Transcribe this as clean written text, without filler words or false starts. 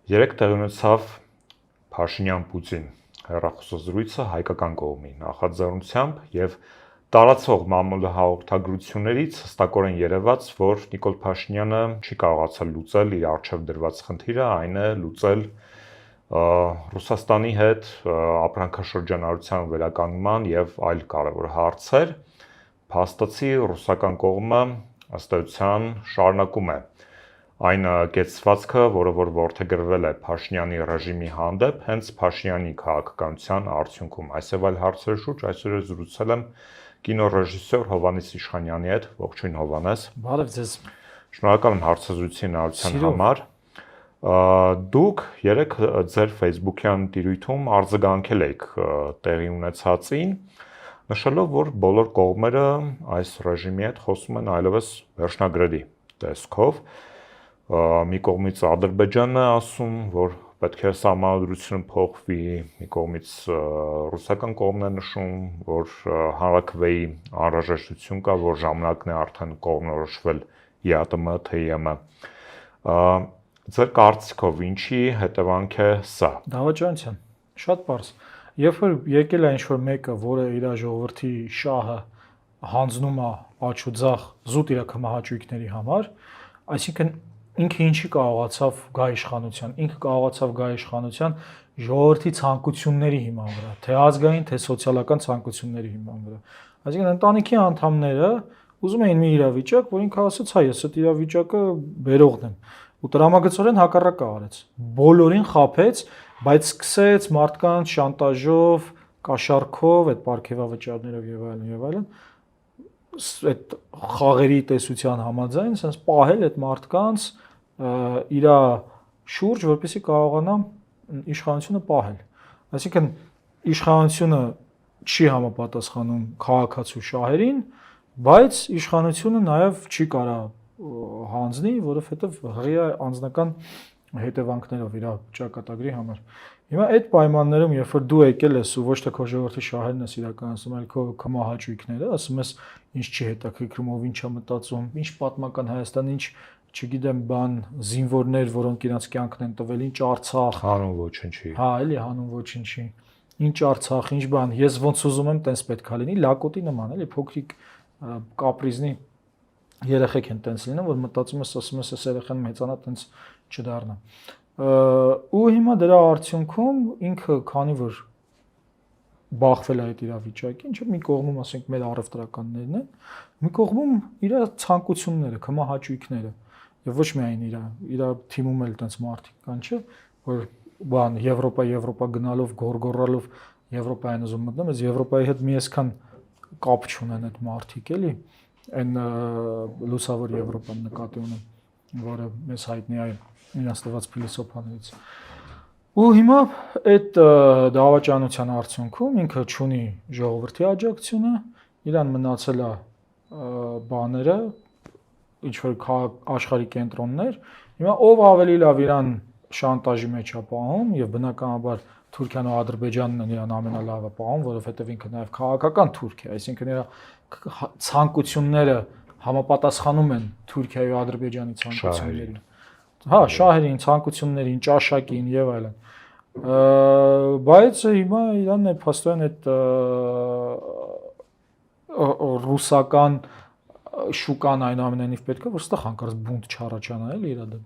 Երեք տեղի ունեցավ Փաշինյան-Պուտին հեռախոսազրույցը հայկական կողմի նախաձեռնությամբ եւ տարածող մամուլի հաղորդագրություններից հստակորեն երևաց, որ Նիկոլ Փաշինյանը չի կարողացել լուծել իր առջև դրված խնդիրը, այն է լուծել Ռուսաստանի հետ ապրանքաշրջանառության վերականգնման եւ այլ կարևոր հարցեր, փաստացի ռուսական կողմը ըստ էության շարունակում է այն կեցվածքը, որը որդեգրվել է Փաշինյանի ռեժիմի հանդեպ, հենց Փաշինյանի քաղաքականության արդյունքում։ Այսօր այլ հարցերի շուրջ այսօր զրուցել եմ կինոռեժիսոր Հովհաննես Իշխանյանի հետ։ Ողջույն Հովհաննես։ Բարև ձեզ։ Շնորհակալ եմ հարցազրույցի հնարավորության համար։ Դուք երեք ձեր Facebook-յան տիրույթում արձագանքել եք տեղի ունեցածին, նշելով, որ բոլոր կողմերը այս ռեժիմի հետ խոսում են այլևս վերջնագրերի տեսքով։ Մի կողմից Ադրբեջանն է ասում, որ պետք է սահմանադրությունը փոխվի, մի կողմից ռուսական կողմն է նշում, որ հանրաքվեի անհրաժեշտություն կա, որ ժամանակն է արդեն կողմնորոշվել ԵԱՏՄ, ԹԻՄ։ Ձեր կարծիքով ինչի հետևանք է սա։ Դավաճանության։ Շատ պարզ։ Երբ որ եկել է ինչ-որ մեկը, որը իր ժողովրդի շահը հանձնում է աչուձախ զուտ իր կմահաճույքների համար, այսինքն ինքը ինչի կարողացավ գա իշխանության, ինքը կարողացավ գա իշխանության ժողովրդի ցանկությունների հիման վրա, թե ազգային, թե սոցիալական ցանկությունների հիման վրա։ Այսինքն ընտանիքի անդամները ուզում էին մի իրավիճակ, որ ինքը ասաց, հա, ես այդ իրավիճակը բերողն եմ։ Ու տրամագծորեն հակառակը արեց։ Բոլորին խաբեց, բայց սկսեց մարդկանց շանտաժով, կաշառքով, այդ պարգևավճարներով եւ այլն, այդ խաղերի տեսության համաձայն, ասես պահել այդ մարդկանց իր շուրջ, որպեսզի կարողանա իշխանությունը պահել։ Այսինքն իշխանությունը չի համապատասխանում քաղաքացու շահերին, բայց իշխանությունը նաև չի կարա հանձնի, որովհետև հղիա անձնական հետևանքներով իր ճակատագրի համար։ Հիմա այդ պայմաններում, երբ որ դու եկել ես ու ոչ թե քո ժողովրդի շահերն ես իրականացնում, այլ քո կմահաճույքները, ասում ես, ինչ չի հետաքրքրում, ով ինչ է մտածում, ինչ պատմական Հայաստան, ինչ, չգիտեմ, բան, զինվորներ, որոնք իրենց կյանքն են տվել, ինչ Արցախ, հանուն ոչնչի։ Հա, էլի հանուն ոչնչի։ Ինչ Արցախ, ինչ բան, ես ոնց ուզում եմ, տենց պետք է լինի, լակոտի նման, էլի փոքրիկ կապրիզնի երեխեք են տենց լինում, որ մտածում ես, ասում ես, այս երեխան մեծանա, տենց չդառնա։ Ու հիմա դրա արդյունքում ինքը քանի որ բախվել է այդ իրավիճակին, ինչը մի կողմում, ասենք, մեր առևտրականներն են, մի կողմում իր ցանկությունները, կմահաճույքները, եւ ոչ միայն իր թիմում էլ տենց մարդիկ կան, չէ, որ բան Եվրոպա գնալով, գորգորալով Եվրոպային ուզում մտնում, այս Եվրոպայի հետ մի այսքան կապ չունեն այդ մարդիկ, էլի, այն լուսավոր Եվրոպան նկատի ունեմ, որը մեզ հայտնի է իրենց տված փիլիսոփաներից։ Ու հիմա այդ դավաճանության արդյունքում ինքը ճունի ժողովրդի աջակցությունը, իրան մնացել է բաները, ինչ որ աշխարհի կենտրոններ, հիմա ով ավելի լավ իրան շանտաժի մեջ է պահում եւ բնականաբար Թուրքիան ու Ադրբեջանն են իրան ամենալավը պահում, որովհետեւ ինքը նաեւ քաղաքական Թուրք է, այսինքն իր ցանկությունները համապատասխանում են Թուրքիայի ու Ադրբեջանի ցանկություններին։ Հա, շահերին, ցանկություններին, ճաշակին եւ այլն։ Բայց հիմա իրան է փաստորեն այդ ռուսական շուկան այնուամենայնիվ պետք է որ ստեղ հանկարծ բունտ չառաջանա էլի իր դեմ։